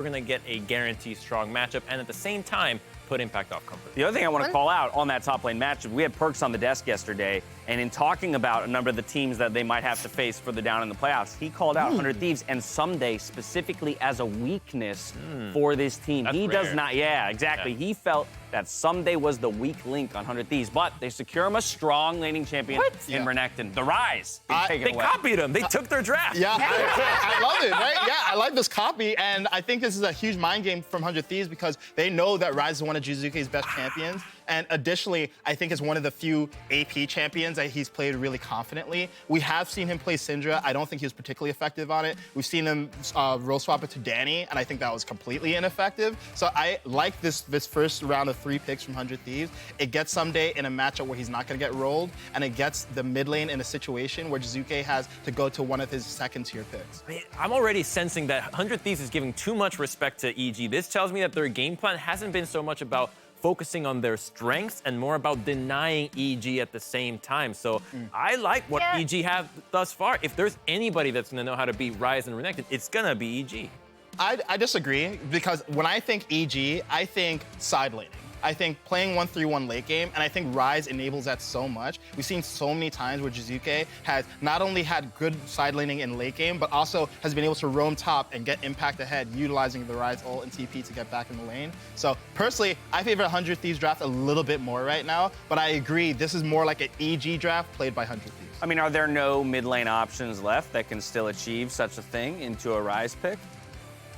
we're going to get a guaranteed strong matchup and at the same time put Impact off comfort. The other thing I want to call out on that top lane matchup, we had Perks on the desk yesterday, and in talking about a number of the teams that they might have to face further down in the playoffs, he called out 100 Thieves and Ssumday specifically as a weakness for this team. That's he rare. does not, yeah, exactly. Yeah. He felt that Ssumday was the weak link on 100 Thieves, but they secure him a strong laning champion in Renekton. The Ryze. They copied him. They took their draft. Yeah, I love it, right? Yeah, I like this copy, and I think this is a huge mind game from 100 Thieves because they know that Ryze is one of Jiizuke's best champions, and additionally, I think is one of the few AP champions that he's played really confidently. We have seen him play Syndra. I don't think he was particularly effective on it. We've seen him role swap it to Danny, and I think that was completely ineffective. So I like this first round of 3 picks from 100 Thieves. It gets Ssumday in a matchup where he's not going to get rolled, and it gets the mid lane in a situation where Jiizuke has to go to one of his second-tier picks. I'm already sensing that 100 Thieves is giving too much respect to EG. This tells me that their game plan hasn't been so much about focusing on their strengths and more about denying EG at the same time. So I like what EG have thus far. If there's anybody that's gonna know how to beat Ryze and Renekton, it's gonna be EG. I disagree, because when I think EG, I think side laning. I think playing 1-3-1 late game, and I think Ryze enables that so much. We've seen so many times where Jiizuke has not only had good side laning in late game, but also has been able to roam top and get impact ahead, utilizing the Ryze ult and TP to get back in the lane. So personally, I favor 100 Thieves draft a little bit more right now, but I agree, this is more like an EG draft played by 100 Thieves. I mean, are there no mid lane options left that can still achieve such a thing into a Ryze pick?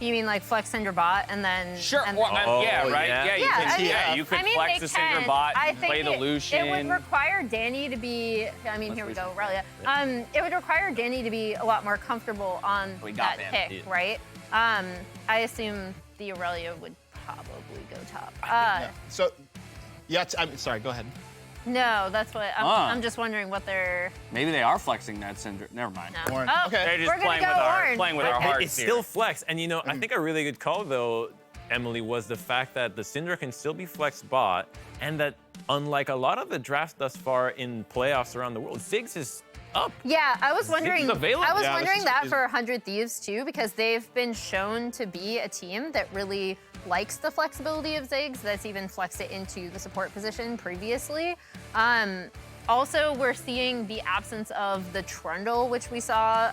You mean like flex Syndra bot and then... Sure, and yeah, right? Yeah, you could flex the Syndra bot, play the Lucian. It would require Danny to be, I mean, here we go, Aurelia. It would require Danny to be a lot more comfortable on that pick, right? I assume the Aurelia would probably go top. So, yeah, I'm sorry, go ahead. No, that's what, I'm just wondering what they're... Maybe they are flexing that Syndra. Never mind. No. Ornn. Oh, okay. They're just playing with our hearts. It's still flex. And you know, I think a really good call though, Emily, was the fact that the Syndra can still be flex bot, and that unlike a lot of the drafts thus far in playoffs around the world, Ziggs is up. Yeah, I was wondering. I was wondering that for 100 Thieves too, because they've been shown to be a team that really likes the flexibility of Ziggs. That's even flexed it into the support position previously. Also, we're seeing the absence of the Trundle, which we saw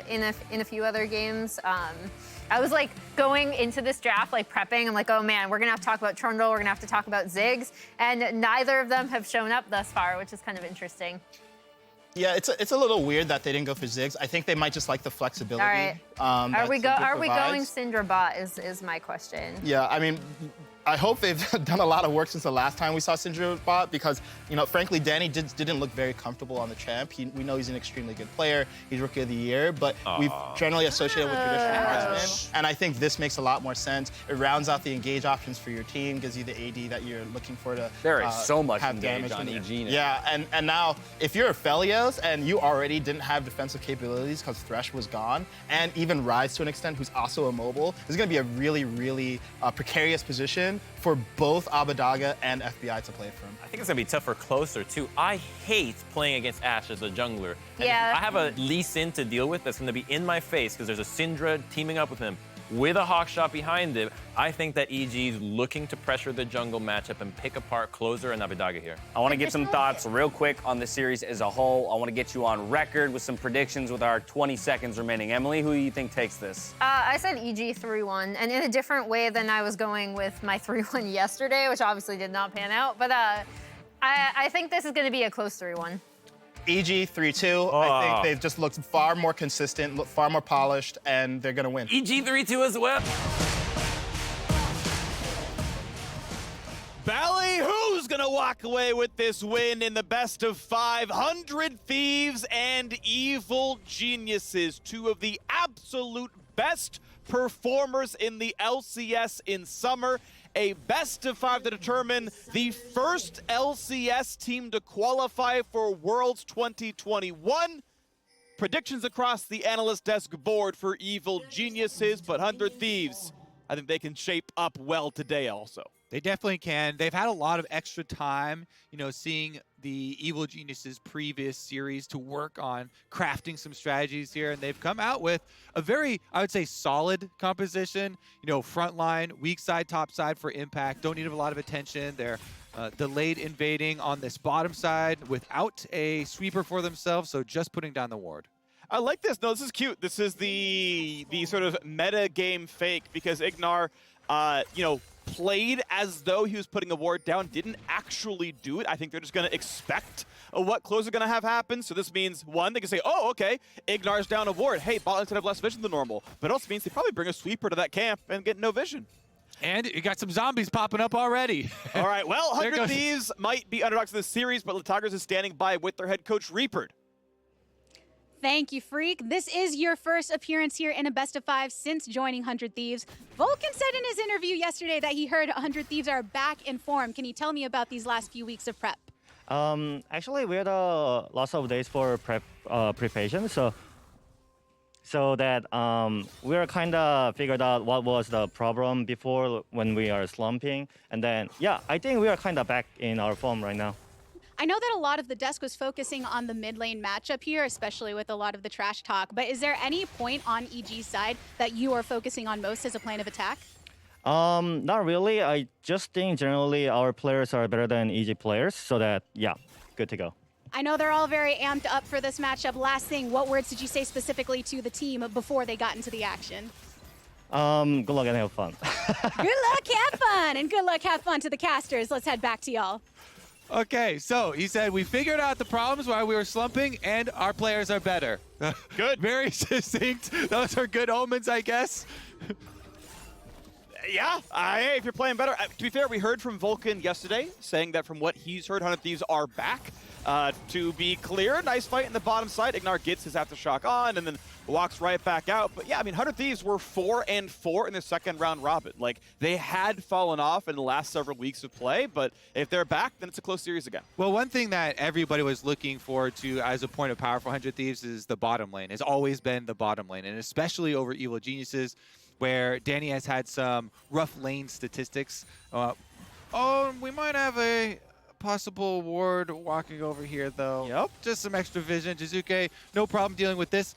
in a few other games. I was like going into this draft, like prepping. I'm like, oh man, we're gonna have to talk about Trundle. We're gonna have to talk about Ziggs, and neither of them have shown up thus far, which is kind of interesting. Yeah, it's a little weird that they didn't go for Ziggs. I think they might just like the flexibility. All right. Are we going Syndra bot is my question. Yeah, I mean, I hope they've done a lot of work since the last time we saw Syndra bot, because, you know, frankly, Danny didn't look very comfortable on the champ. We know he's an extremely good player. He's Rookie of the Year, but we've generally associated with traditional marksmen. And I think this makes a lot more sense. It rounds out the engage options for your team, gives you the AD that you're looking for to There is so much have engage damage on EG now. Yeah, and now, if you're Aphelios and you already didn't have defensive capabilities because Thresh was gone, and even Ryze to an extent, who's also immobile, this is going to be a really, really precarious position for both Abbedage and FBI to play from. I think it's gonna be tougher closer too. I hate playing against Ashe as a jungler. And Yeah. I have a Lee Sin to deal with that's gonna be in my face because there's a Syndra teaming up with him with a Hawkshot behind it. I think that EG's looking to pressure the jungle matchup and pick apart Closer and Abbedage here. I want to get some thoughts real quick on the series as a whole. I want to get you on record with some predictions with our 20 seconds remaining. Emily, who do you think takes this? I said EG 3-1, and in a different way than I was going with my 3-1 yesterday, which obviously did not pan out. But I think this is going to be a close 3-1. EG 3-2. I think they've just looked far more consistent, far more polished, and they're going to win. EG 3-2 as well. Ballyhoo's gonna walk away with this win in the best of 500 Thieves and Evil Geniuses, two of the absolute best performers in the LCS in summer. A best of 5 to determine the first LCS team to qualify for Worlds 2021. Predictions across the analyst desk board for Evil Geniuses, but 100 Thieves, I think they can shape up well today also. They definitely can. They've had a lot of extra time, you know, seeing the Evil Geniuses previous series to work on crafting some strategies here, and they've come out with a very, I would say, solid composition. You know, front line, weak side, top side for impact. Don't need a lot of attention. They're delayed invading on this bottom side without a sweeper for themselves, so just putting down the ward. I like this. No, this is cute. This is the sort of meta game fake because Ignar, you know, played as though he was putting a ward down, didn't actually do it. I think they're just going to expect what close are going to have happen. So this means, one, they can say, oh, okay, Ignar's down a ward. Hey, bot lane's going to have less vision than normal. But it also means they probably bring a sweeper to that camp and get no vision. And you got some zombies popping up already. All right, well, 100 Thieves might be underdogs in this series, but the Tigers is standing by with their head coach, Reapered. Thank you, Phreak. This is your first appearance here in a best of 5 since joining 100 Thieves. Vulcan said in his interview yesterday that he heard 100 Thieves are back in form. Can you tell me about these last few weeks of prep? Actually, we had lots of days for preparation, so that we are kind of figured out what was the problem before when we are slumping, and then yeah, I think we are kind of back in our form right now. I know that a lot of the desk was focusing on the mid lane matchup here, especially with a lot of the trash talk, but is there any point on EG's side that you are focusing on most as a plan of attack? Not really. I just think generally our players are better than EG players, so that, yeah, good to go. I know they're all very amped up for this matchup. Last thing, what words did you say specifically to the team before they got into the action? Good luck and have fun. Good luck, have fun, and good luck, have fun to the casters. Let's head back to y'all. Okay, so he said we figured out the problems while we were slumping, and our players are better. Good. Very succinct. Those are good omens, I guess. Yeah, hey, if you're playing better. To be fair, we heard from Vulcan yesterday saying that from what he's heard, 100 Thieves are back. To be clear, nice fight in the bottom side. Ignar gets his aftershock on and then walks right back out. But yeah, I mean, 100 Thieves were 4-4 in their second round robin. Like, they had fallen off in the last several weeks of play, but if they're back, then it's a close series again. Well, one thing that everybody was looking forward to as a point of power for 100 Thieves is the bottom lane. It's always been the bottom lane, and especially over Evil Geniuses, where Danny has had some rough lane statistics. Oh, we might have a possible ward walking over here, though. Yep. Just some extra vision. Jiizuke, no problem dealing with this.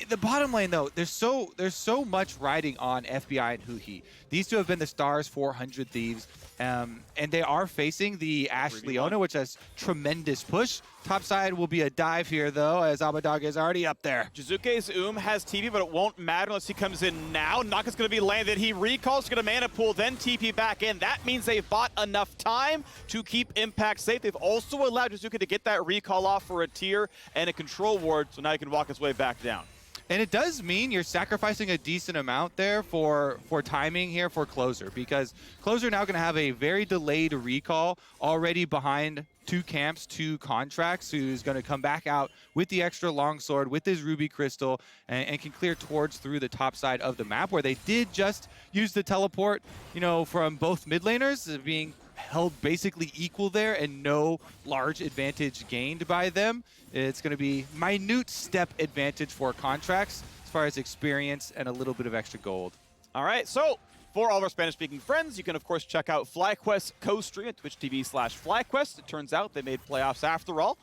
The bottom lane, though, there's so much riding on FBI and Huhi. These two have been the stars for 100 Thieves, and they are facing the Ashe Leona, which has tremendous push. Top side will be a dive here, though, as Abbeddage is already up there. Jiizuke's has TP, but it won't matter unless he comes in now. Naka's going to be landed. He recalls, going to mana pool, then TP back in. That means they've bought enough time to keep Impact safe. They've also allowed Jiizuke to get that recall off for a tier and a control ward, so now he can walk his way back down. And it does mean you're sacrificing a decent amount there for timing here for Closer, because Closer now going to have a very delayed recall already behind 2 camps, 2 contracts, who's going to come back out with the extra longsword, with his ruby crystal, and can clear towards through the top side of the map, where they did just use the teleport, you know, from both mid laners being held basically equal there and no large advantage gained by them. It's going to be minute step advantage for contracts as far as experience and a little bit of extra gold. All right, so for all of our Spanish-speaking friends, you can, of course, check out FlyQuest co-stream at twitch.tv/FlyQuest. It turns out they made playoffs after all.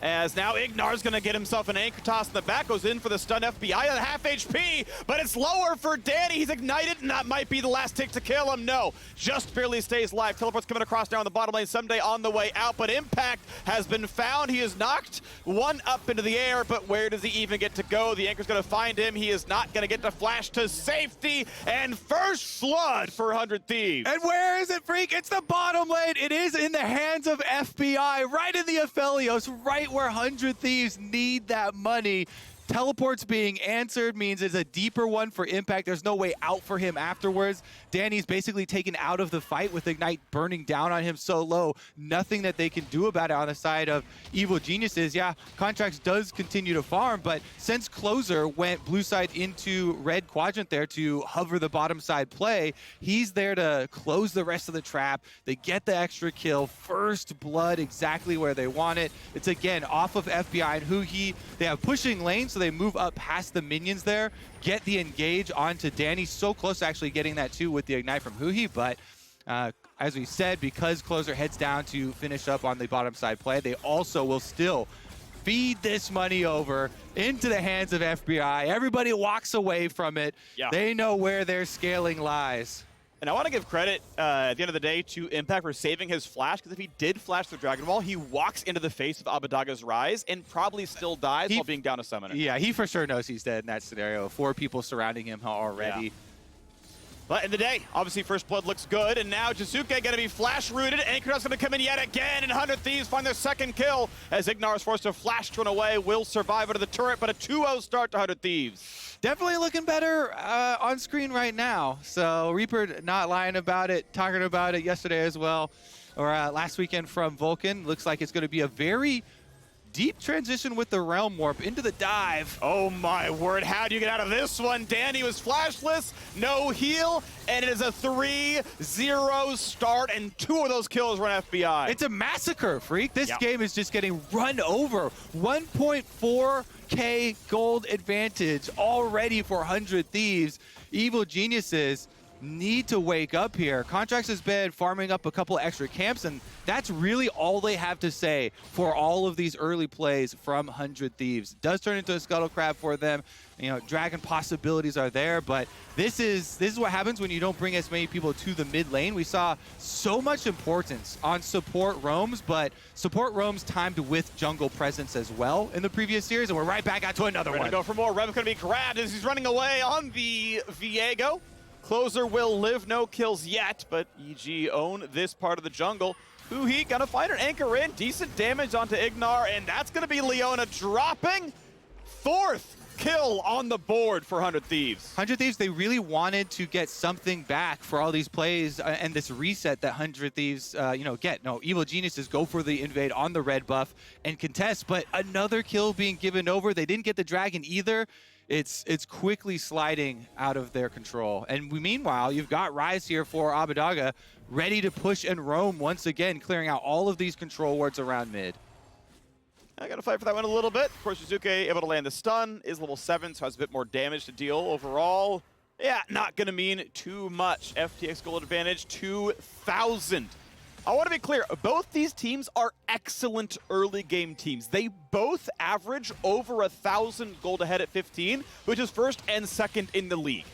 As now Ignar's going to get himself an anchor toss in the back, goes in for the stun FBI on half HP, but it's lower for Danny. He's ignited, and that might be the last tick to kill him. No, just barely stays alive. Teleport's coming across down the bottom lane. Ssumday on the way out, but Impact has been found. He is knocked one up into the air, but where does he even get to go? The anchor's going to find him. He is not going to get to flash to safety, and first blood for 100 Thieves. And where is it, Phreak? It's the bottom lane. It is in the hands of FBI, right in the Aphelios, right where 100 Thieves need that money. Teleports being answered means it's a deeper one for Impact. There's no way out for him afterwards. Danny's basically taken out of the fight with Ignite burning down on him so low. Nothing that they can do about it on the side of Evil Geniuses. Yeah, Contracts does continue to farm, but since Closer went blue side into red quadrant there to hover the bottom side play, he's there to close the rest of the trap. They get the extra kill. First blood exactly where they want it. It's again off of FBI and Huhi. They have pushing lane, so they move up past the minions there, get the engage onto Danny. So close to actually getting that too with the Ignite from Huhi, but I as we said, because Closer heads down to finish up on the bottom side play, they also will still feed this money over into the hands of FBI. Everybody walks away from it. Yeah. They know where their scaling lies. And I want to give credit at the end of the day to Impact for saving his flash, because if he did flash the Dragon Ball, he walks into the face of Abbeddage's Ryze and probably still dies while being down a summoner. Yeah, he for sure knows he's dead in that scenario. 4 people surrounding him already. Yeah. But in the day, obviously First Blood looks good, and now Jiizuke going to be flash-rooted. Anchor's going to come in yet again, and 100 Thieves find their second kill as Ignar is forced to flash run away. Will survive under the turret, but a 2-0 start to 100 Thieves. Definitely looking better on screen right now. So Reaper not lying about it, talking about it yesterday as well, or last weekend from Vulcan. Looks like it's going to be a very deep transition with the Realm Warp into the dive. Oh my word, how do you get out of this one? Danny was flashless, no heal, and it is a 3-0 start, and 2 of those kills run FBI. It's a massacre, Phreak. This game is just getting run over. 1.4K gold advantage already for 100 Thieves. Evil Geniuses need to wake up here. Contracts has been farming up a couple extra camps, and that's really all they have to say for all of these early plays from 100 Thieves. It does turn into a scuttle crab for them. You know, dragon possibilities are there, but this is what happens when you don't bring as many people to the mid lane. We saw so much importance on support roams, but support roams timed with jungle presence as well in the previous series, and we're right back out to another We're one. gonna go for more. Rev's gonna be grabbed as he's running away on the Viego. Closer will live, no kills yet, but EG own this part of the jungle. Huhi gonna find an anchor in, decent damage onto Ignar, and that's gonna be Leona dropping. 4th kill on the board for 100 Thieves. 100 Thieves, they really wanted to get something back for all these plays and this reset that 100 Thieves, get. No, Evil Geniuses go for the invade on the red buff and contest, but another kill being given over. They didn't get the dragon either. It's quickly sliding out of their control. And meanwhile, you've got Ryze here for Abbedage, ready to push and roam once again, clearing out all of these control wards around mid. I gotta fight for that one a little bit. Of course, Jiizuke able to land the stun, is level 7, so has a bit more damage to deal overall. Yeah, not gonna mean too much. FTX gold advantage, 2,000. I want to be clear, both these teams are excellent early game teams. They both average over 1,000 gold ahead at 15, which is first and second in the league.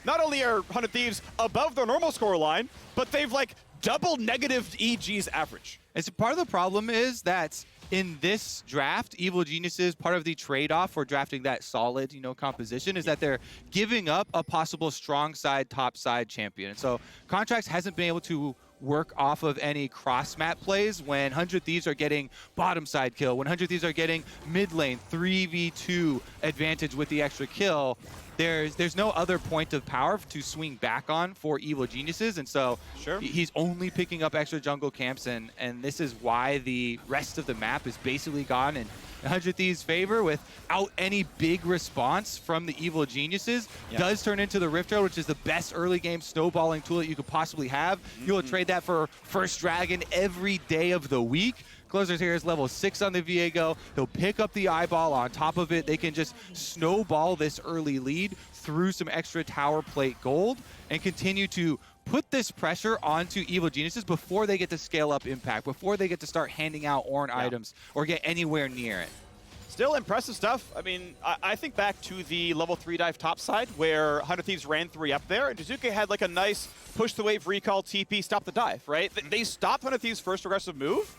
Not only are 100 Thieves above their normal score line, but they've like double negative EG's average. And so part of the problem is that in this draft, Evil Geniuses, part of the trade-off for drafting that solid, composition is that they're giving up a possible strong side, top side champion. And so Contracts hasn't been able to work off of any cross-map plays when 100 Thieves are getting bottom side kill, when 100 Thieves are getting mid lane 3v2 advantage with the extra kill. There's no other point of power to swing back on for Evil Geniuses, and so he's only picking up extra jungle camps, and this is why the rest of the map is basically gone in 100 Thieves' favor without any big response from the Evil Geniuses. Does turn into the Rift Rail, which is the best early game snowballing tool that you could possibly have. You'll trade that for first dragon every day of the week. Closer's here is level 6 on the Viego. He'll pick up the eyeball on top of it. They can just snowball this early lead through some extra tower plate gold and continue to put this pressure onto Evil Geniuses before they get to scale up impact, before they get to start handing out Ornn items or get anywhere near it. Still impressive stuff. I mean, I think back to the level 3 dive top side where 100 Thieves ran 3 up there, and Jiizuke had like a nice push the wave recall TP, stop the dive, right? They stopped 100 Thieves' first aggressive move.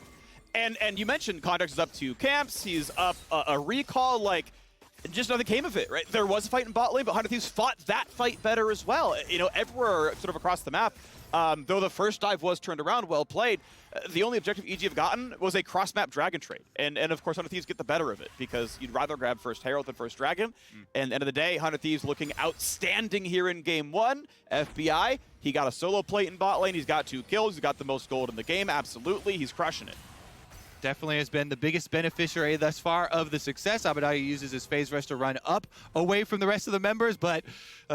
And you mentioned Contracts is up 2 camps. He's up a recall, like, just nothing came of it, right? There was a fight in bot lane, but 100 Thieves fought that fight better as well. Everywhere sort of across the map, though the first dive was turned around, well played, the only objective EG have gotten was a cross-map dragon trade. And of course, 100 Thieves get the better of it because you'd rather grab first Herald than first dragon. And at the end of the day, 100 Thieves looking outstanding here in game 1. FBI, he got a solo plate in bot lane. He's got 2 kills. He's got the most gold in the game. Absolutely, he's crushing it. Definitely has been the biggest beneficiary thus far of the success. Abbedage uses his phase rush to run up away from the rest of the members, but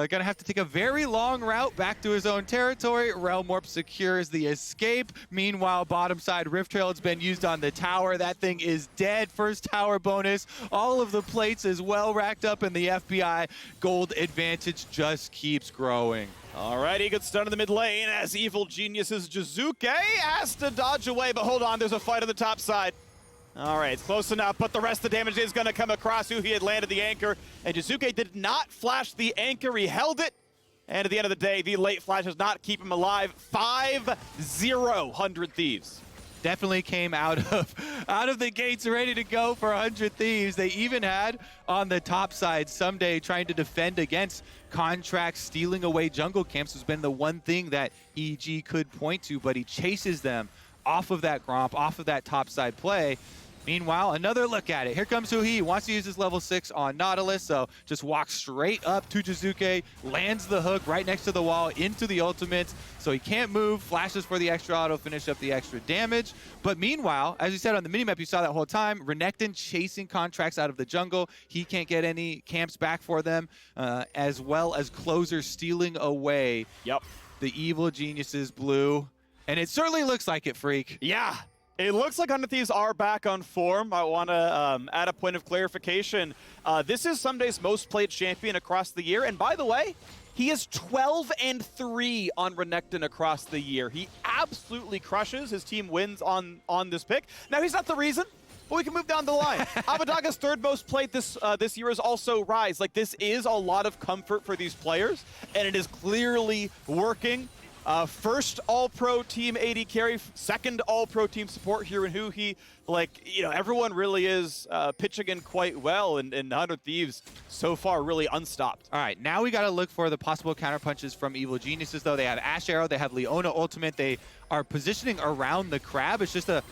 gonna have to take a very long route back to his own territory. Realm Warp secures the escape. Meanwhile, bottom side Rift Trail has been used on the tower. That thing is dead. First tower bonus. All of the plates is well racked up, and the FBI gold advantage just keeps growing. Alrighty, good stun in the mid lane as Evil Genius's Jiizuke has to dodge away, but hold on, there's a fight on the top side. Alright, it's close enough, but the rest of the damage is going to come across. Huhi had landed the anchor, and Jiizuke did not flash the anchor, he held it. And at the end of the day, the late flash does not keep him alive. 5-0, 100 Thieves. Definitely came out of the gates ready to go for 100 Thieves. They even had on the top side Ssumday trying to defend against contracts, stealing away jungle camps has been the one thing that EG could point to, but he chases them off of that Gromp, off of that top side play. Meanwhile, another look at it. Here comes Huhi. He wants to use his level 6 on Nautilus, so just walks straight up to Jiizuke, lands the hook right next to the wall into the ultimate, so he can't move, flashes for the extra auto, finish up the extra damage. But meanwhile, as you said on the minimap, you saw that whole time, Renekton chasing contracts out of the jungle. He can't get any camps back for them, as well as Closer stealing away the Evil Geniuses blue. And it certainly looks like it, Phreak. Yeah. It looks like 100 Thieves are back on form. I want to add a point of clarification. This is Ssumday's most played champion across the year. And by the way, he is 12-3 on Renekton across the year. He absolutely crushes. His team wins on this pick. Now, he's not the reason, but we can move down the line. Abbeddage's third most played this year is also Ryze. Like, this is a lot of comfort for these players, and it is clearly working. First all-pro team AD carry, second all-pro team support here in Huhi. Like, you know, everyone really is pitching in quite well, and 100 Thieves so far really unstopped. All right, now we got to look for the possible counterpunches from Evil Geniuses, though. They have Ashe Arrow, they have Leona ultimate. They are positioning around the crab. It's just a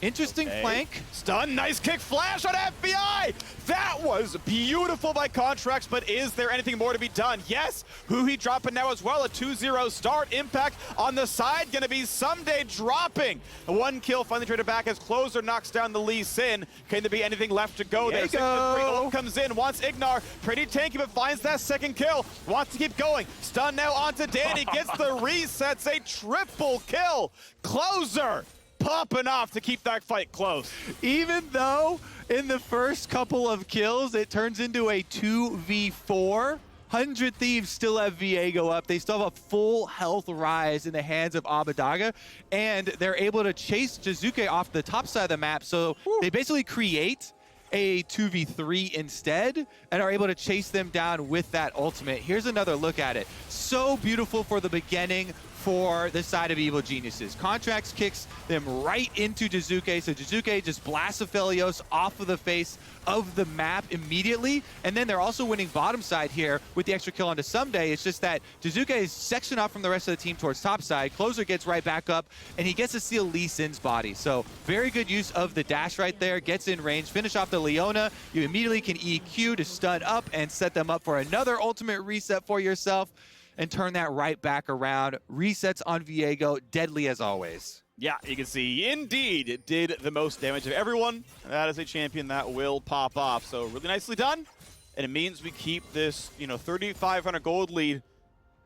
interesting flank. Stun, nice kick flash on FBI! That was beautiful by Contracts, but is there anything more to be done? Yes, Huhi dropping now as well, a 2-0 start. Impact on the side, gonna be Ssumday dropping. One kill finally traded back as Closer knocks down the Lee Sin. Can there be anything left to go there? Viego comes in, wants Ignar, pretty tanky, but finds that second kill. Wants to keep going. Stun now onto Danny, gets the resets, a triple kill. Closer popping off to keep that fight close. Even though in the first couple of kills, it turns into a 2v4, 100 Thieves still have Viego up. They still have a full health Ryze in the hands of Abbedage, and they're able to chase Jiizuke off the top side of the map. So they basically create a 2v3 instead and are able to chase them down with that ultimate. Here's another look at it. So beautiful for the beginning for the side of Evil Geniuses. Contracts kicks them right into Jiizuke, so Jiizuke just blasts Aphelios off of the face of the map immediately, and then they're also winning bottom side here with the extra kill onto Ssumday. It's just that Jiizuke is sectioned off from the rest of the team towards top side. Closer gets right back up, and he gets to steal Lee Sin's body. So very good use of the dash right there, gets in range, finish off the Leona. You immediately can EQ to stun up and set them up for another ultimate reset for yourself, and turn that right back around. Resets on Viego, deadly as always. Yeah, you can see, indeed, it did the most damage of everyone. That is a champion that will pop off. So really nicely done. And it means we keep this, 3,500 gold lead.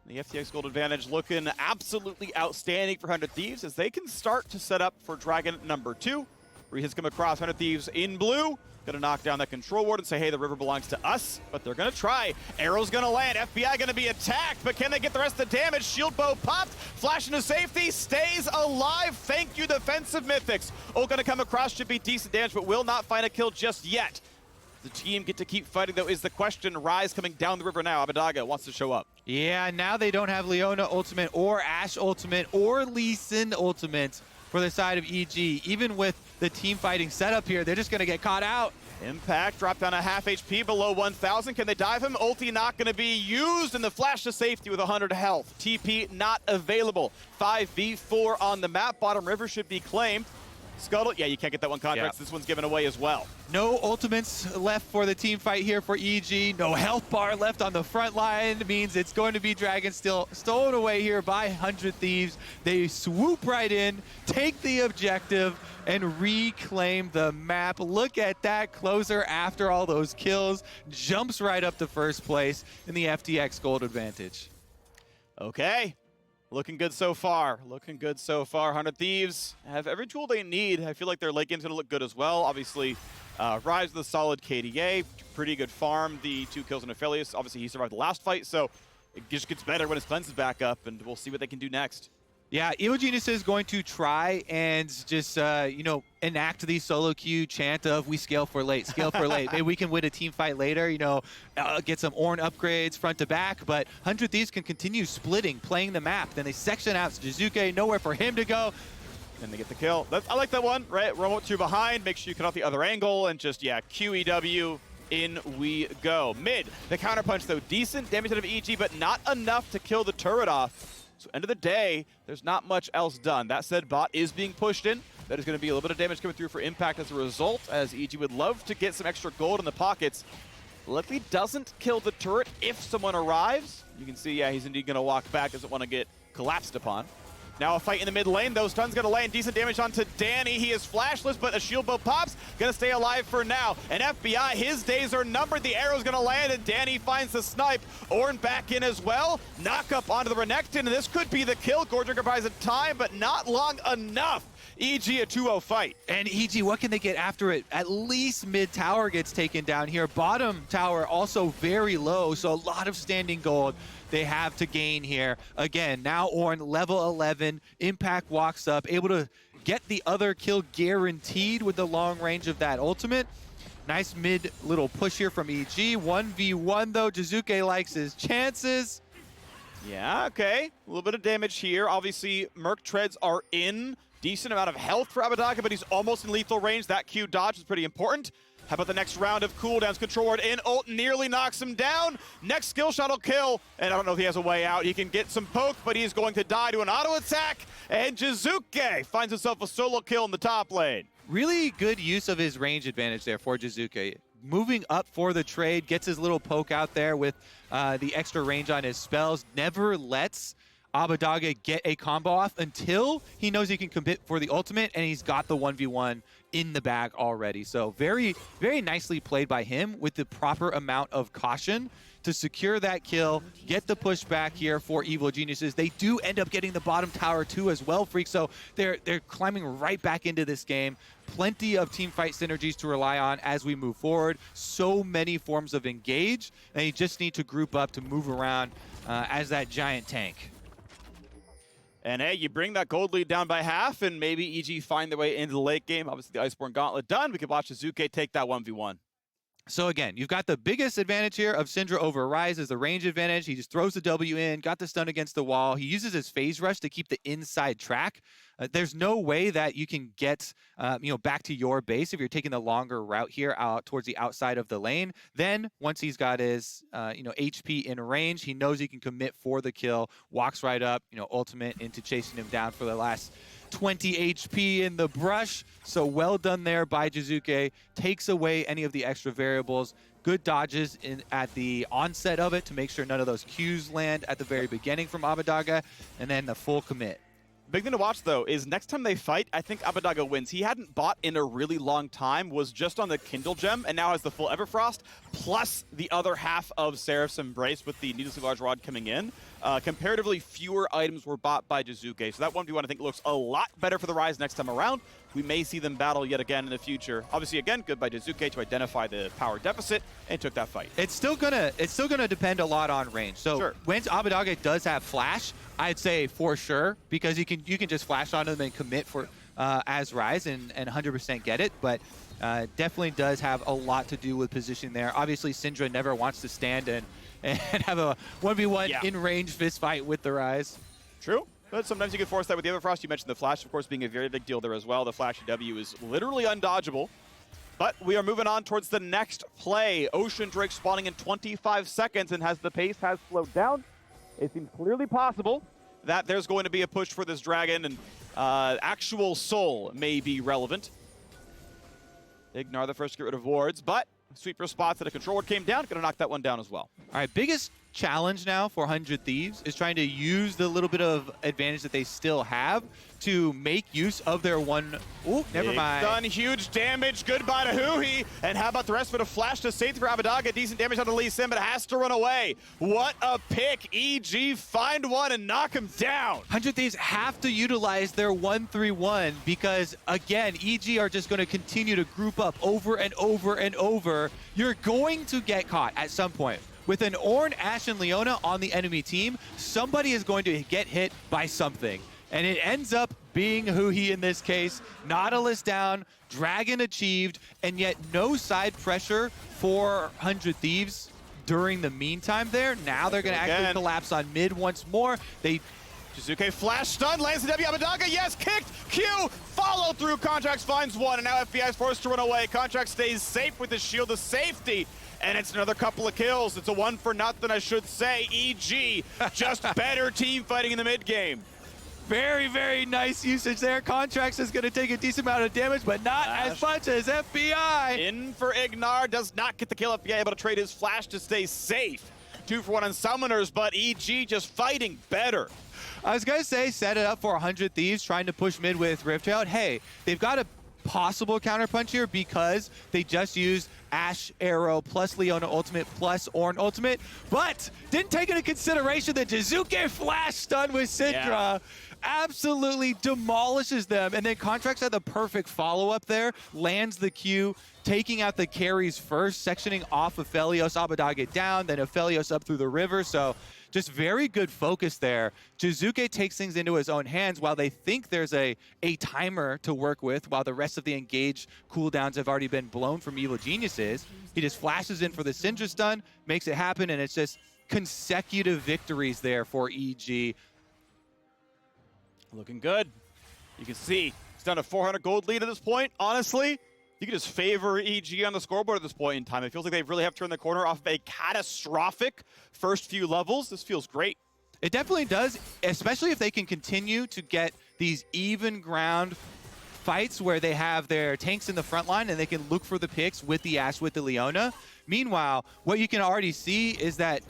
The FTX gold advantage looking absolutely outstanding for 100 Thieves as they can start to set up for Dragon number 2. Ryze come across 100 Thieves in blue. Gonna knock down that control ward and say, hey, the river belongs to us, but they're gonna try. Arrow's gonna land, FBI gonna be attacked, but can they get the rest of the damage? Shield bow popped, flash into safety, stays alive. Thank you, defensive Mythics. Oh, gonna come across, should be decent damage, but will not find a kill just yet. The team get to keep fighting, though, is the question. Ryze coming down the river now. Abbedage wants to show up. Yeah, now they don't have Leona ultimate or Ashe ultimate or Lee Sin ultimate for the side of EG. Even with the team fighting setup here, they're just gonna get caught out. Impact dropped down a half HP below 1,000. Can they dive him? Ulti not going to be used, and the flash to safety with 100 health. TP not available. 5v4 on the map. Bottom river should be claimed. Scuttle, yeah, you can't get that one Contracts. This one's given away as well. No ultimates left for the team fight here for EG. No health bar left on the front line. Means it's going to be Dragon still stolen away here by 100 Thieves. They swoop right in, take the objective, and reclaim the map. Look at that Closer after all those kills. Jumps right up to first place in the FTX gold advantage. Okay. Looking good so far. Looking good so far. 100 Thieves have every tool they need. I feel like their late game's going to look good as well. Obviously, Ryze with a solid KDA. Pretty good farm. The 2 kills on Aphelios. Obviously, he survived the last fight, so it just gets better when his cleanse is back up, and we'll see what they can do next. Yeah, Evil Genius is going to try and just, you know, enact the solo queue chant of we scale for late, scale for late. Maybe we can win a team fight later, you know, get some Ornn upgrades front to back. But 100 Thieves can continue splitting, playing the map. Then they section out Jiizuke, nowhere for him to go. And they get the kill. I like that one, right? Roll two behind, make sure you cut off the other angle, and just, yeah, QEW, in we go. Mid, the counterpunch, though, decent damage out of EG, but not enough to kill the turret off. So end of the day, there's not much else done. That said, bot is being pushed in. That is going to be a little bit of damage coming through for impact as a result, as EG would love to get some extra gold in the pockets. Luckily doesn't kill the turret if someone arrives. You can see, yeah, he's indeed going to walk back, doesn't want to get collapsed upon. Now a fight in the mid lane, though. Stun's going to land decent damage onto Danny. He is flashless, but a shield bow pops. Going to stay alive for now. And FBI, his days are numbered. The arrow's going to land, and Danny finds the snipe. Ornn back in as well. Knock up onto the Renekton, and this could be the kill. Gordringer buys a time, but not long enough. EG a 2-0 fight. And EG, what can they get after it? At least mid tower gets taken down here. Bottom tower also very low, so a lot of standing gold they have to gain here. Again, now Ornn, level 11. Impact walks up, able to get the other kill guaranteed with the long range of that ultimate. Nice mid little push here from EG. 1v1 though, Jiizuke likes his chances. Yeah, okay. A little bit of damage here. Obviously, Merc Treads are in. Decent amount of health for Abbeddage, but he's almost in lethal range. That Q dodge is pretty important. How about the next round of cooldowns? Control ward in, ult nearly knocks him down. Next skill shot will kill, and I don't know if he has a way out. He can get some poke, but he's going to die to an auto attack, and Jiizuke finds himself a solo kill in the top lane. Really good use of his range advantage there for Jiizuke. Moving up for the trade, gets his little poke out there with the extra range on his spells, never lets Abbeddage get a combo off until he knows he can commit for the ultimate, and he's got the 1v1 in the bag already. So very, very nicely played by him with the proper amount of caution to secure that kill, get the push back here for Evil Geniuses. They do end up getting the bottom tower too as well, Phreak, so they're climbing right back into this game. Plenty of team fight synergies to rely on as we move forward. So many forms of engage, and you just need to group up to move around as that giant tank. And hey, you bring that gold lead down by half, and maybe EG find their way into the late game. Obviously, the Iceborne Gauntlet done. We could watch Jiizuke take that 1v1. So again, you've got the biggest advantage here of Syndra over Ryze is the range advantage. He just throws the W in, got the stun against the wall. He uses his phase rush to keep the inside track. There's no way that you can get back to your base if you're taking the longer route here out towards the outside of the lane. Then once he's got his HP in range, he knows he can commit for the kill, walks right up, ultimate into chasing him down for the last 20 HP in the brush. So well done there by Jiizuke. Takes away any of the extra variables. Good dodges at the onset of it to make sure none of those Qs land at the very beginning from Abbeddage, and then the full commit. Big thing to watch, though, is next time they fight, I think Abbeddage wins. He hadn't bought in a really long time, was just on the Kindle Gem, and now has the full Everfrost, plus the other half of Seraph's Embrace with the needlessly large rod coming in. Comparatively fewer items were bought by Jiizuke, so that 1v1 I think looks a lot better for the Ryze next time around. We may see them battle yet again in the future. Obviously, again, good by Jiizuke to identify the power deficit and took that fight. It's still gonna depend a lot on range. So sure. When Abbeddage does have flash, I'd say for sure, because you can just flash on them and commit for as Ryze and 100% get it, but definitely does have a lot to do with position there. Obviously, Syndra never wants to stand and have a 1v1 in-range fist fight with the Ryze. True, but sometimes you can force that with the Everfrost. You mentioned the flash, of course, being a very big deal there as well. The flash W is literally undodgeable. But we are moving on towards the next play. Ocean Drake spawning in 25 seconds, and as the pace has slowed down, it seems clearly possible that there's going to be a push for this dragon, and actual soul may be relevant. Ignar the first to get rid of wards, but sweeper spots that a control ward came down, gonna knock that one down as well. All right, biggest challenge now for 100 Thieves is trying to use the little bit of advantage that they still have to make use of their one. Oh, never mind. Done huge damage. Goodbye to Huhi. And how about the rest of it? A flash to safety for Abbeddage. Decent damage on the Lee Sin, but has to run away. What a pick. EG find one and knock him down. 100 Thieves have to utilize their 1-3-1 because, again, EG are just going to continue to group up over and over and over. You're going to get caught at some point. with an Ornn, Ashe, and Leona on the enemy team, somebody is going to get hit by something. And it ends up being Huhi in this case. Nautilus down, Dragon achieved, and yet no side pressure for 100 Thieves during the meantime there. Now they're going to actually collapse on mid once more. Jiizuke flash stun, lands the W. Abbeddage, yes, kicked. Q, follow through. Contracts finds one, and now FBI is forced to run away. Contract stays safe with the shield of safety, and it's another couple of kills. It's a 1 for nothing, I should say. EG, just better team fighting in the mid game. Very, very nice usage there. Contracts is going to take a decent amount of damage, but not as much as FBI. In for Ignar, does not get the kill. FBI able to trade his flash to stay safe. 2 for 1 on summoners, but EG just fighting better. I was going to say, set it up for 100 Thieves trying to push mid with Riftchild. Hey, they've got a possible counterpunch here because they just used Ashe Arrow plus Leona ultimate plus Ornn ultimate, but didn't take into consideration that Jiizuke flash stun with Syndra absolutely demolishes them, and then Contracts had the perfect follow-up there, lands the Q, taking out the carries first, sectioning off Aphelios, Abbeddage down, then Aphelios up through the river, so just very good focus there. Jiizuke takes things into his own hands while they think there's a timer to work with, while the rest of the engage cooldowns have already been blown from Evil Geniuses. He just flashes in for the Syndra stun, makes it happen, and it's just consecutive victories there for EG. Looking good. You can see it's down to 400 gold lead at this point. Honestly, you can just favor EG on the scoreboard at this point in time. It feels like they really have turned the corner off of a catastrophic first few levels. This feels great. It definitely does, especially if they can continue to get these even ground fights where they have their tanks in the front line and they can look for the picks with the Ashe, with the Leona. Meanwhile, what you can already see is that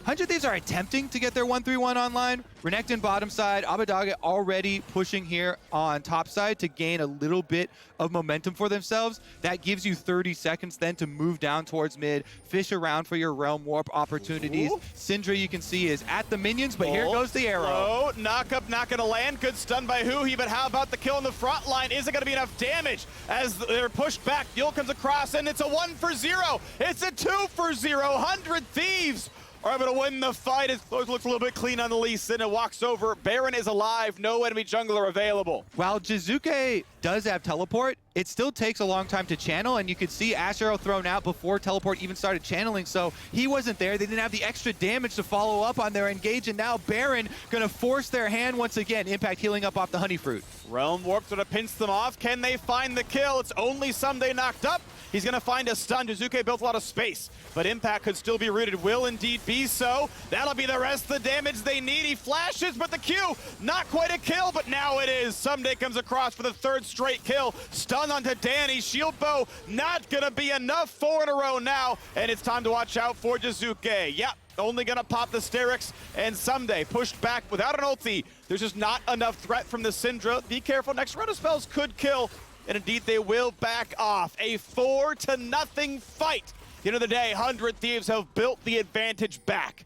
100 Thieves are attempting to get their 1-3-1 online. Renekton bottom side, Abbeddage already pushing here on top side to gain a little bit of momentum for themselves. That gives you 30 seconds then to move down towards mid, fish around for your realm warp opportunities. Ooh. Syndra, you can see, is at the minions, but here goes the arrow. Oh, knock up, not gonna land. Good stun by Huhi, but how about the kill on the front line? Isn't gonna be enough damage as they're pushed back. Yul comes across, and it's a 1 for 0. It's a 2 for 0. 100 Thieves are able to win the fight. It looks a little bit clean on the Lee Sin. It walks over. Baron is alive. No enemy jungler available. While Jiizuke does have teleport, it still takes a long time to channel, and you could see Ashe Arrow thrown out before teleport even started channeling, so he wasn't there. They didn't have the extra damage to follow up on their engage, and now Baron gonna force their hand once again. Impact healing up off the honey fruit. Realm Warp sort of pinch them off. Can they find the kill? It's only Ssumday knocked up. He's gonna find a stun. Jiizuke built a lot of space, but Impact could still be rooted. Will indeed be so. That'll be the rest of the damage they need. He flashes, but the Q, not quite a kill, but now it is. Ssumday comes across for the 3rd straight kill. Stun onto Danny. Shield bow, not gonna be enough. 4 in a row now, and it's time to watch out for Jiizuke. Yep, only gonna pop the Sterix, and Ssumday pushed back without an ulti. There's just not enough threat from the Syndra. Be careful, next round of spells could kill, and indeed they will back off. A 4-0 fight. At the end of the day, 100 Thieves have built the advantage back.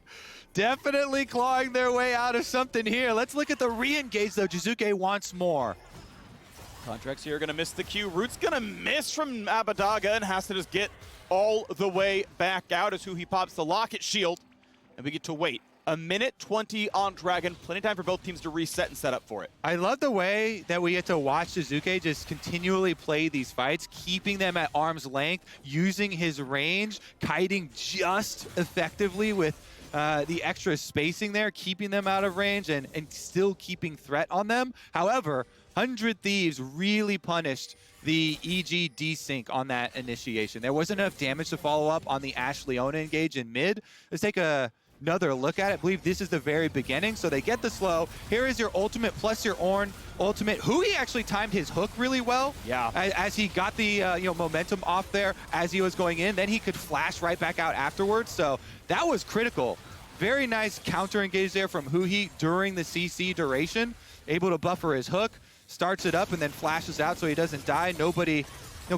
Definitely clawing their way out of something here. Let's look at the re-engage, though. Jiizuke wants more. Contracts here are gonna miss the Q. Root's gonna miss from Abbeddage and has to just get all the way back out as Huhi pops the Locket Shield. And we get to wait. 1:20 on Dragon. Plenty of time for both teams to reset and set up for it. I love the way that we get to watch Jiizuke just continually play these fights, keeping them at arm's length, using his range, kiting just effectively with the extra spacing there, keeping them out of range and still keeping threat on them. However, 100 Thieves really punished the EG desync on that initiation. There wasn't enough damage to follow up on the Ashe Leona engage in mid. Let's take another look at it. I believe this is the very beginning. So they get the slow. Here is your ultimate plus your Ornn ultimate. Huhi actually timed his hook really well. Yeah. As he got the momentum off there as he was going in. Then he could flash right back out afterwards. So that was critical. Very nice counter engage there from Huhi during the CC duration. Able to buffer his hook. Starts it up and then flashes out so he doesn't die. No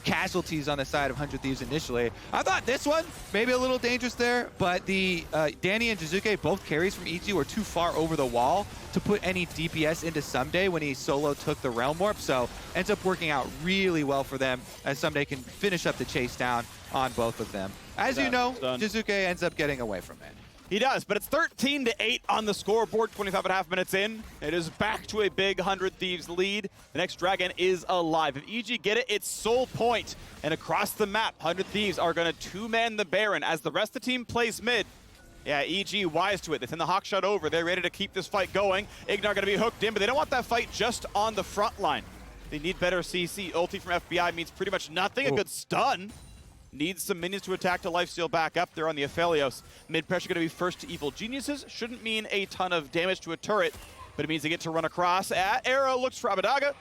casualties on the side of 100 Thieves initially. I thought this one, maybe a little dangerous there, but the Danny and Jiizuke, both carries from EG, were too far over the wall to put any DPS into Ssumday when he solo took the Realm Warp, so ends up working out really well for them as Ssumday can finish up the chase down on both of them. As you know, Done. Jiizuke ends up getting away from it. He does, but it's 13-8 on the scoreboard, 25.5 minutes in. It is back to a big 100 Thieves lead. The next dragon is alive. If EG get it, it's Soul Point. And across the map, 100 Thieves are going to two-man the Baron as the rest of the team plays mid. Yeah, EG wise to it. They send the hawk shot over. They're ready to keep this fight going. Ignar going to be hooked in, but they don't want that fight just on the front line. They need better CC. Ulti from FBI means pretty much nothing. Ooh. A good stun. Needs some minions to attack to lifesteal back up there on the Aphelios. Mid pressure going to be first to Evil Geniuses. Shouldn't mean a ton of damage to a turret, but it means they get to run across. Arrow looks for Abbeddage.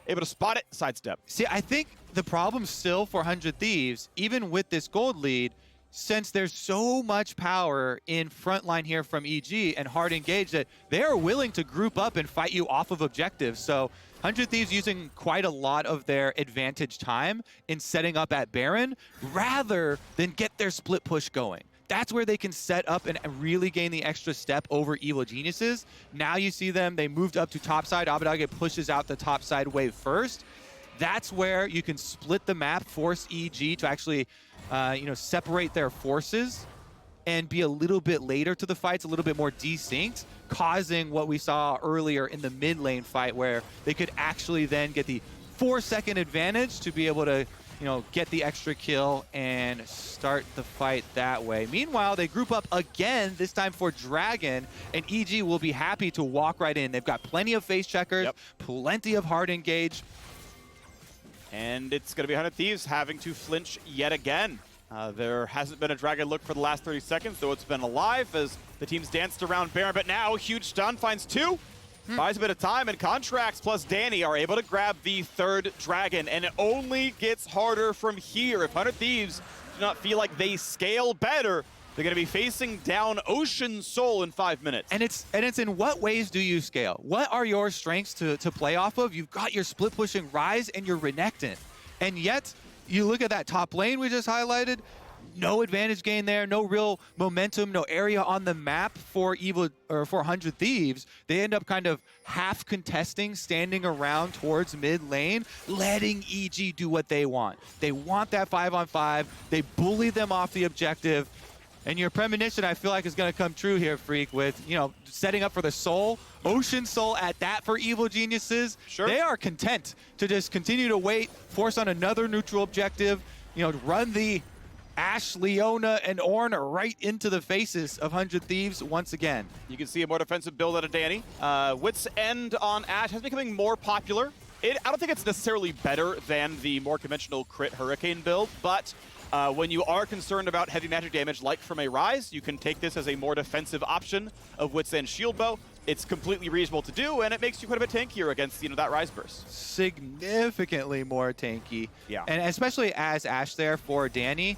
Able to spot it, sidestep. See, I think the problem still for 100 Thieves, even with this gold lead, since there's so much power in frontline here from EG and hard engage, that they are willing to group up and fight you off of objectives. So 100 Thieves using quite a lot of their advantage time in setting up at Baron rather than get their split push going. That's where they can set up and really gain the extra step over Evil Geniuses. Now you see them, they moved up to topside. Abbeddage pushes out the topside wave first. That's where you can split the map, force EG to actually separate their forces and be a little bit later to the fights, a little bit more desynced, causing what we saw earlier in the mid lane fight where they could actually then get the 4-second advantage to be able to get the extra kill and start the fight that way. Meanwhile, they group up again, this time for Dragon, and EG will be happy to walk right in. They've got plenty of face checkers, plenty of hard engage. And it's going to be 100 Thieves having to flinch yet again. There hasn't been a Dragon look for the last 30 seconds, though it's been alive as the teams danced around Baron. But now, huge stun, finds two. Buys a bit of time, and Contracts plus Danny are able to grab the third Dragon. And it only gets harder from here. If 100 Thieves do not feel like they scale better, they're going to be facing down Ocean Soul in 5 minutes. And it's in what ways do you scale? What are your strengths to play off of? You've got your split pushing Ryze and your Renekton. And yet, you look at that top lane we just highlighted, no advantage gain there, no real momentum, no area on the map for 100 Thieves. They end up kind of half contesting, standing around towards mid lane, letting EG do what they want. They want that 5-on-5. They bully them off the objective. And your premonition, I feel like, is going to come true here, Phreak, with, setting up for the Soul. Ocean Soul at that for Evil Geniuses. Sure. They are content to just continue to wait, force on another neutral objective, run the Ashe, Leona, and Ornn right into the faces of 100 Thieves once again. You can see a more defensive build out of Danny. Wit's End on Ashe has becoming more popular. I don't think it's necessarily better than the more conventional crit Hurricane build, but when you are concerned about heavy magic damage like from a Ryze, you can take this as a more defensive option of Wit's End Shield Bow. It's completely reasonable to do, and it makes you quite a bit tankier against that Ryze burst. Significantly more tanky. Yeah. And especially as Ashe there for Danny,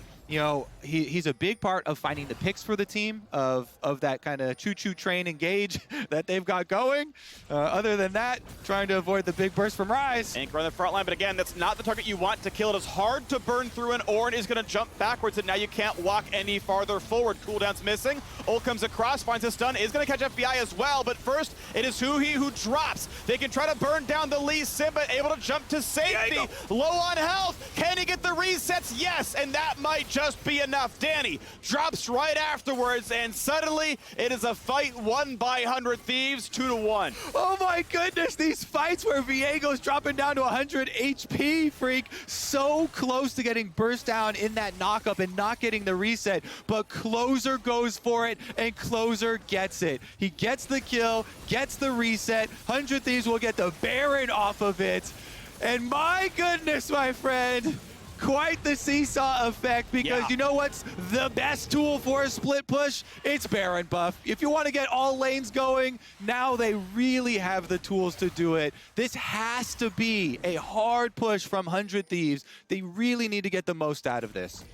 he's a big part of finding the picks for the team, of that kind of choo-choo train engage that they've got going. Other than that, trying to avoid the big burst from Ryze. Anchor on the front line, but again, that's not the target you want to kill. It is hard to burn through, and Ornn is going to jump backwards, and now you can't walk any farther forward. Cooldown's missing. Ult comes across, finds a stun, is going to catch FBI as well, but first, it is Huhi who drops. They can try to burn down the Lee Sin, but able to jump to safety. Low on health. Can he get the resets? Yes, and that might just be enough. Danny drops right afterwards, and suddenly it is a fight won by 100 Thieves, 2-1. Oh my goodness, these fights where Viego's dropping down to 100 HP, Phreak, so close to getting burst down in that knockup and not getting the reset, but Closer goes for it, and Closer gets it. He gets the kill, gets the reset. 100 Thieves will get the Baron off of it, and my goodness, my friend, quite the seesaw effect, because you know what's the best tool for a split push? It's Baron buff. If you want to get all lanes going, now they really have the tools to do it. This has to be a hard push from 100 Thieves. They really need to get the most out of this.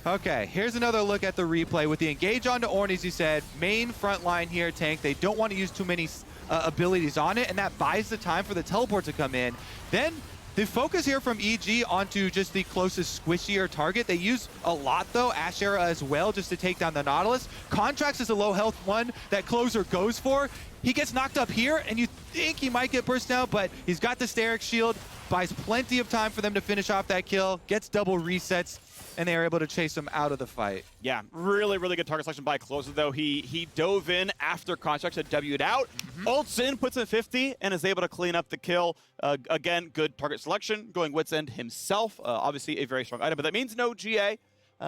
Okay, here's another look at the replay with the engage onto Ornn, as you said. Main front line here, tank. They don't want to use too many abilities on it, and that buys the time for the teleport to come in. Then the focus here from EG onto just the closest squishier target. They use a lot, though, Ashe Era as well, just to take down the Nautilus. Contracts is a low health one that Closer goes for. He gets knocked up here, and you think he might get burst down, but he's got the Steric shield, buys plenty of time for them to finish off that kill, gets double resets. and they were able to chase him out of the fight. Yeah, really, really good target selection by Closer, though. He dove in after Contracts had W'd out, ults in, puts in 50, and is able to clean up the kill. Again, good target selection, going Wit's End himself. Obviously a very strong item, but that means no GA.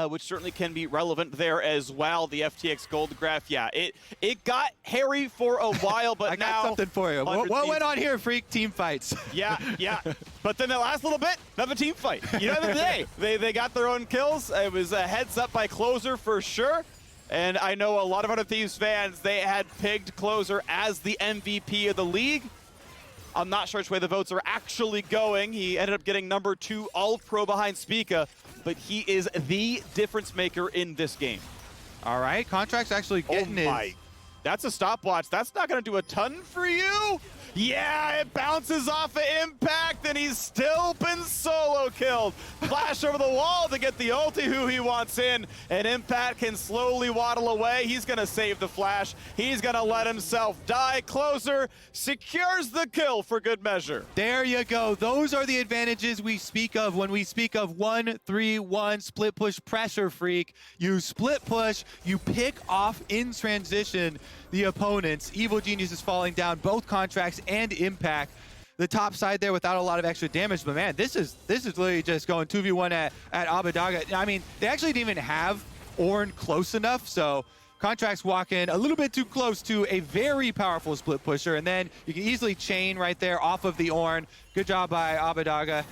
Which certainly can be relevant there as well. The FTX gold graph, yeah, it got hairy for a while, but I now... got something for you. What went on here, Phreak? Team fights. Yeah. But then the last little bit, another team fight. You know, the day they got their own kills. It was a heads up by Closer for sure. And I know a lot of other Thieves fans, they had picked Closer as the MVP of the league. I'm not sure which way the votes are actually going. He ended up getting number 2 All-Pro behind Spica, but he is the difference maker in this game. All right, Contract's actually getting his... That's a stopwatch. That's not going to do a ton for you. Yeah, it bounces off of Impact, and he's still been solo killed. Flash over the wall to get the ulti who he wants in, and Impact can slowly waddle away. He's going to save the flash. He's going to let himself die. Closer secures the kill for good measure. There you go. Those are the advantages we speak of when we speak of 1-3-1 split push pressure, Phreak. You split push, you pick off in transition the opponents. Evil Genius is falling down, both Contracts and Impact. The top side there without a lot of extra damage, but man, this is literally just going 2v1 at Abbeddage. I mean, they actually didn't even have Ornn close enough, so Contracts walk in a little bit too close to a very powerful split pusher, and then you can easily chain right there off of the Ornn. Good job by Abbeddage.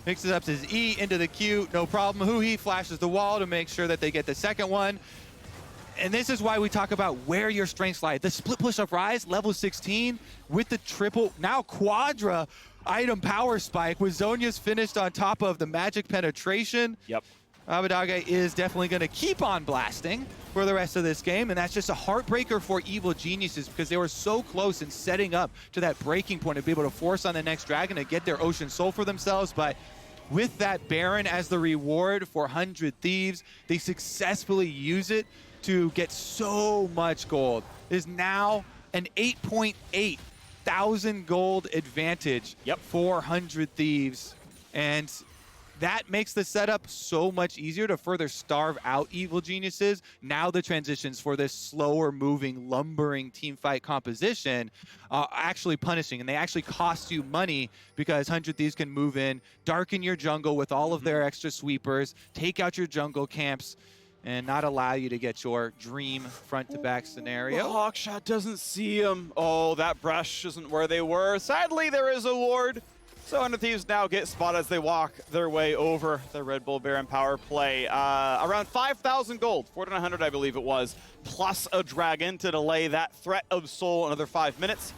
Mixes up his E into the Q, no problem. Huhi flashes the wall to make sure that they get the second one. And this is why we talk about where your strengths lie. The split push of Ryze, level 16, with the triple, now quadra item power spike, with Zhonya's finished on top of the magic penetration. Yep. Abbeddage is definitely going to keep on blasting for the rest of this game, and that's just a heartbreaker for Evil Geniuses because they were so close in setting up to that breaking point to be able to force on the next dragon to get their Ocean Soul for themselves, but with that Baron as the reward for 100 Thieves, they successfully use it to get so much gold. There's now an 8.8 thousand gold advantage for 100 Thieves. And that makes the setup so much easier to further starve out Evil Geniuses. Now the transitions for this slower moving, lumbering team fight composition are actually punishing, and they actually cost you money because 100 Thieves can move in, darken your jungle with all of their extra sweepers, take out your jungle camps, and not allow you to get your dream front-to-back scenario. Hawkshot doesn't see him. Oh, that brush isn't where they were. Sadly, there is a ward. So 100 Thieves now get spotted as they walk their way over the Red Bull Baron power play. Around 5,000 gold, 4,900 I believe it was, plus a dragon to delay that threat of soul another 5 minutes.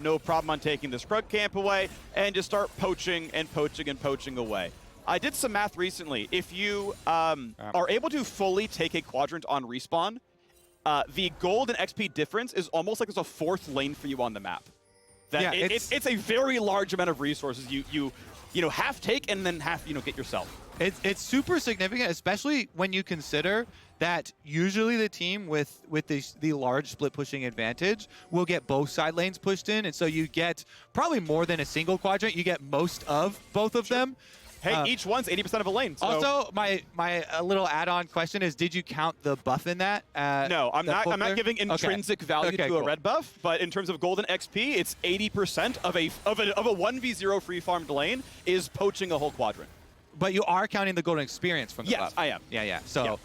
No problem on taking the Scrub camp away and just start poaching and poaching and poaching away. I did some math recently. If you are able to fully take a quadrant on respawn, the gold and XP difference is almost like there's a fourth lane for you on the map. That yeah, it's a very large amount of resources you half take and then half get yourself. It's super significant, especially when you consider that usually the team with the large split pushing advantage will get both side lanes pushed in, and so you get probably more than a single quadrant. You get most of both of them. Hey, each one's 80% of a lane. So. Also, my little add-on question is: did you count the buff in that? No, I'm not. I'm not giving intrinsic value to a red buff, but in terms of golden XP, it's 80% of a 1v0 free farmed lane is poaching a whole quadrant. But you are counting the golden experience from the buff. Yes, I am. Yeah. So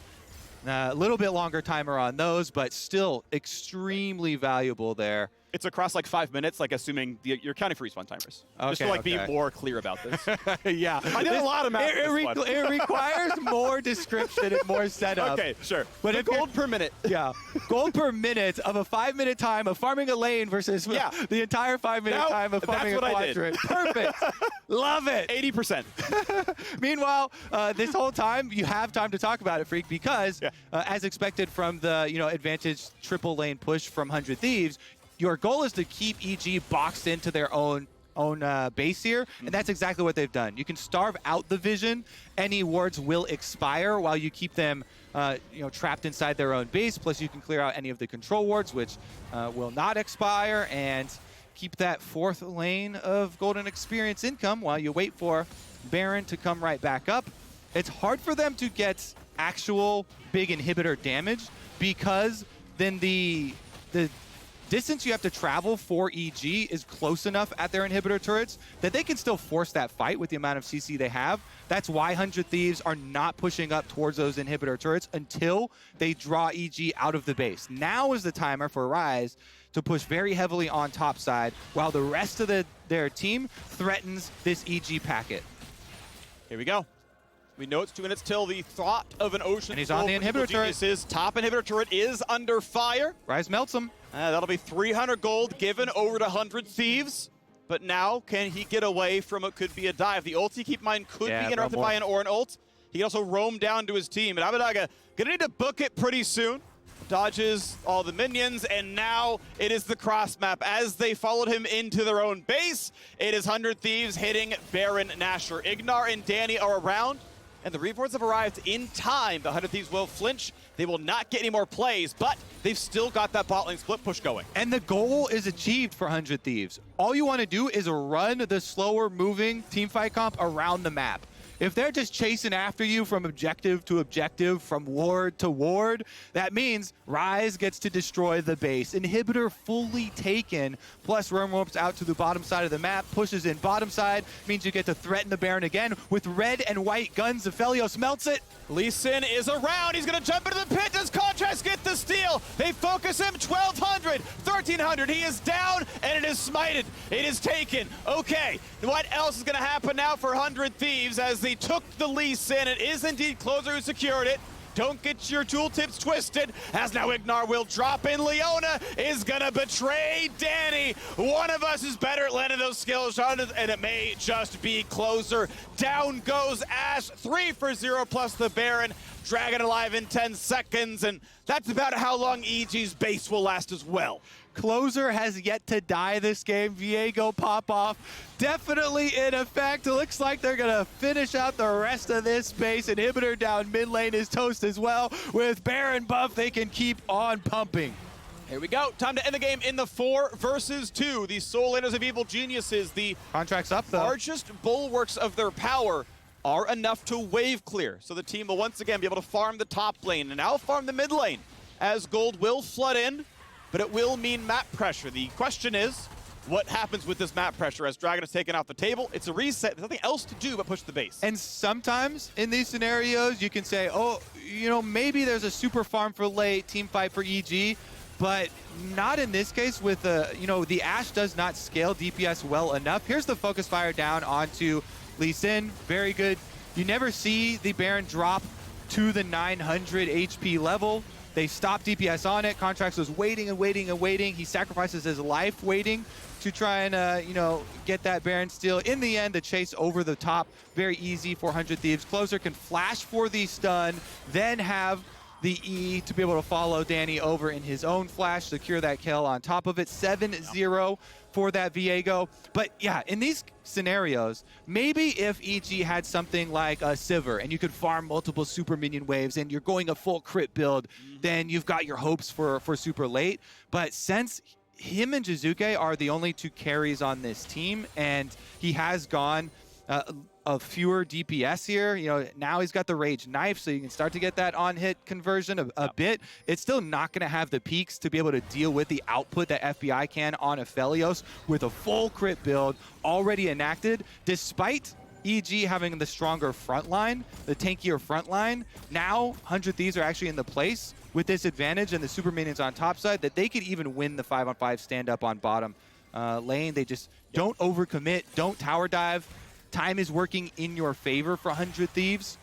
a little bit longer timer on those, but still extremely valuable there. It's across like 5 minutes, like assuming you're counting for respawn timers. Just to be more clear about this. Yeah. I did a lot of math. It requires more description and more setup. Okay, sure. But if gold per minute. Yeah. Gold per minute of a 5-minute time of farming a lane versus the entire 5-minute time of farming a quadrant. Perfect. Love it. 80%. Meanwhile, this whole time, you have time to talk about it, Phreak, because as expected from the advantage triple lane push from 100 Thieves, your goal is to keep EG boxed into their own base here, and that's exactly what they've done. You can starve out the vision. Any wards will expire while you keep them trapped inside their own base, plus you can clear out any of the control wards, which will not expire, and keep that fourth lane of golden experience income while you wait for Baron to come right back up. it's hard for them to get actual big inhibitor damage because then the distance you have to travel for EG is close enough at their inhibitor turrets that they can still force that fight with the amount of CC they have. That's why 100 Thieves are not pushing up towards those inhibitor turrets until they draw EG out of the base. Now is the timer for Ryze to push very heavily on top side while the rest of their team threatens this EG packet. Here we go. We know it's 2 minutes till the thought of an ocean. And he's on the inhibitor turret. His top inhibitor turret is under fire. Ryze melts him. That'll be 300 gold given over to 100 Thieves. But now, can he get away from what could be a dive? The ulti, keep in mind, could be interrupted by an Ornn ult. He can also roam down to his team. And Abbeddage gonna need to book it pretty soon. Dodges all the minions, and now it is the cross map. As they followed him into their own base, it is 100 Thieves hitting Baron Nashor. Ignar and Danny are around, and the reports have arrived in time. The 100 Thieves will flinch. They will not get any more plays, but they've still got that bot lane split push going. And the goal is achieved for 100 Thieves. All you want to do is run the slower moving teamfight comp around the map. If they're just chasing after you from objective to objective, from ward to ward, that means Ryze gets to destroy the base. Inhibitor fully taken, plus roam ropes out to the bottom side of the map, pushes in bottom side, means you get to threaten the Baron again with red and white guns. Aphelios melts it. Lee Sin is around. He's going to jump into the pit. Does Contrast get the steal? They focus him. 1,200, 1,300. He is down, and it is smited. It is taken. Okay, what else is going to happen now for 100 Thieves as they took the Lee Sin? It is indeed Closer who secured it. Don't get your tooltips twisted, as now Ignar will drop in. Leona is gonna betray Danny. One of us is better at landing those skill shots, and it may just be Closer. Down goes Ashe, 3 for 0 plus the Baron. Dragon alive in 10 seconds, and that's about how long EG's base will last as well. Closer has yet to die this game. Viego pop off, definitely in effect. It looks like they're gonna finish out the rest of this space. Inhibitor down mid lane is toast as well. With Baron buff, they can keep on pumping. Here we go. Time to end the game in the 4 versus 2. The Soul Laners of Evil Geniuses, the contracts up though. Largest bulwarks of their power, are enough to wave clear. So the team will once again be able to farm the top lane and now farm the mid lane, as gold will flood in, but it will mean map pressure. The question is, what happens with this map pressure as Dragon is taken off the table? It's a reset. There's nothing else to do but push the base. And sometimes in these scenarios, you can say, oh, you know, maybe there's a super farm for late, team fight for EG, but not in this case with, you know, the Ashe does not scale DPS well enough. Here's the focus fire down onto Lee Sin, very good. You never see the Baron drop to the 900 HP level. They stop DPS on it. Contracts was waiting and waiting and waiting. He sacrifices his life waiting to try and, you know, get that Baron steal. In the end, the chase over the top, very easy for 100 Thieves. Closer can flash for the stun, then have the E to be able to follow Danny over in his own flash, secure that kill on top of it. 7-0 for that Viego. But yeah, in these scenarios, maybe if EG had something like a Sivir and you could farm multiple super minion waves and you're going a full crit build, then you've got your hopes for super late. But since him and Jiizuke are the only 2 carries on this team, and he has gone of fewer DPS here. You know, now he's got the Rage Knife, so you can start to get that on-hit conversion a bit. It's still not going to have the peaks to be able to deal with the output that FBI can on Aphelios with a full crit build already enacted, despite EG having the stronger front line, the tankier front line. Now, 100 Thieves are actually in the place with this advantage and the super minions on top side that they could even win the 5-on-5 stand-up on bottom lane. They just don't overcommit, don't tower dive. Time is working in your favor for 100 Thieves.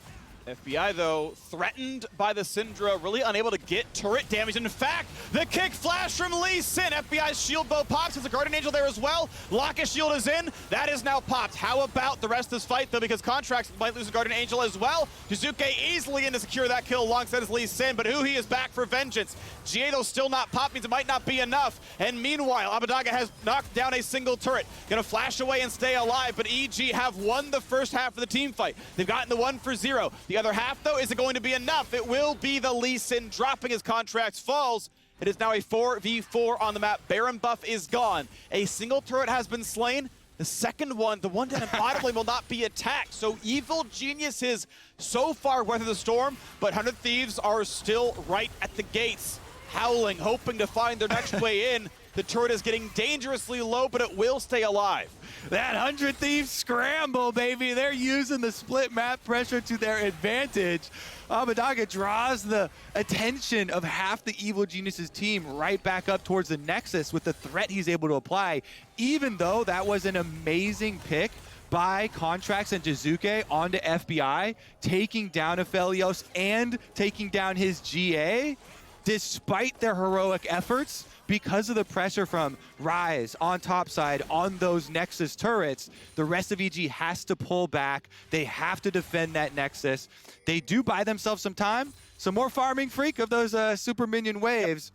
FBI, though, threatened by the Syndra, really unable to get turret damage. In fact, the kick flash from Lee Sin. FBI's shield bow pops. There's a Guardian Angel there as well. Locust shield is in. That is now popped. How about the rest of this fight, though, because Contracts might lose a Guardian Angel as well. Jiizuke easily in to secure that kill alongside his Lee Sin, but Huhi is back for vengeance. GA, though, still not popped, means it might not be enough. And meanwhile, Abbeddage has knocked down a single turret. Gonna flash away and stay alive, but EG have won the first half of the team fight. They've gotten the 1 for 0. The other half, though, isn't going to be enough. It will be the Lee Sin dropping his Contracts falls. It is now a 4v4 on the map. Baron buff is gone. A single turret has been slain. The second one, the one down in bottom lane, will not be attacked. So Evil Geniuses so far weather the storm, but 100 Thieves are still right at the gates, howling, hoping to find their next way in. The turret is getting dangerously low, but it will stay alive. That 100 Thieves scramble, baby. They're using the split map pressure to their advantage. Abbeddage draws the attention of half the Evil Geniuses team right back up towards the Nexus with the threat he's able to apply, even though that was an amazing pick by Contracts and Jiizuke onto FBI, taking down Aphelios and taking down his GA. Despite their heroic efforts, because of the pressure from Ryze on top side on those Nexus turrets, the rest of EG has to pull back. They have to defend that Nexus. They do buy themselves some time, some more farming Phreak of those super minion waves.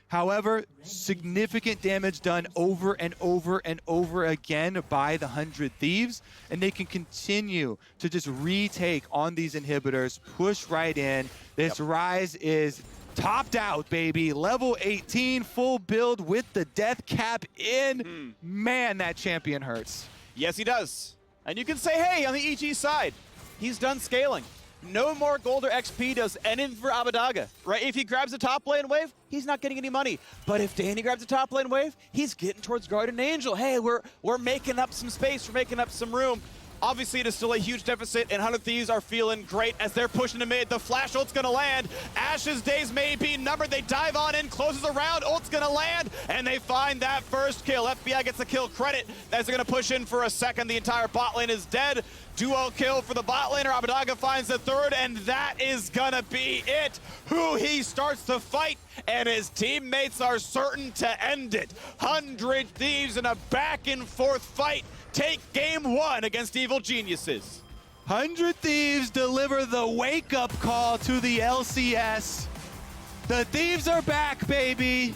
However, significant damage done over and over and over again by the 100 Thieves, and they can continue to just retake on these inhibitors, push right in. This Ryze is topped out, baby. Level 18, full build with the death cap in. Man, that champion hurts. Yes, he does. And you can say, hey, on the EG side, he's done scaling. No more gold or XP does anything for Abbeddage, right? If he grabs a top lane wave, he's not getting any money. But if Danny grabs a top lane wave, he's getting towards Guardian Angel. Hey, we're making up some space, we're making up some room. Obviously, it is still a huge deficit, and 100 Thieves are feeling great as they're pushing to mid. The flash ult's gonna land. Ashe's days may be numbered. They dive on in, closes around, ult's gonna land, and they find that first kill. FBI gets the kill credit as they're gonna push in for a second. The entire bot lane is dead. Duo kill for the bot laner. Abbeddage finds the third, and that is gonna be it. Huhi starts the fight, and his teammates are certain to end it. 100 Thieves in a back and forth fight take game one against Evil Geniuses. 100 Thieves deliver the wake-up call to the LCS. The Thieves are back, baby.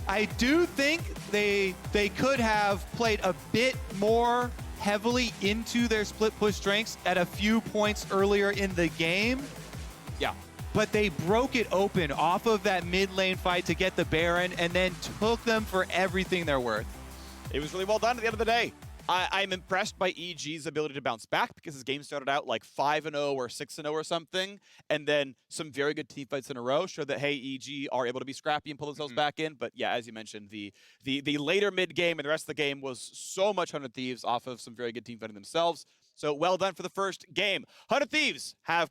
I do think they could have played a bit more heavily into their split push strengths at a few points earlier in the game. Yeah. But they broke it open off of that mid lane fight to get the Baron and then took them for everything they're worth. It was really well done at the end of the day. I'm impressed by EG's ability to bounce back because his game started out like 5-0 or 6-0 or something, and then some very good team fights in a row showed that, hey, EG are able to be scrappy and pull themselves back in. But yeah, as you mentioned, the later mid game and the rest of the game was so much 100 Thieves off of some very good team fighting themselves. So well done for the first game. 100 Thieves have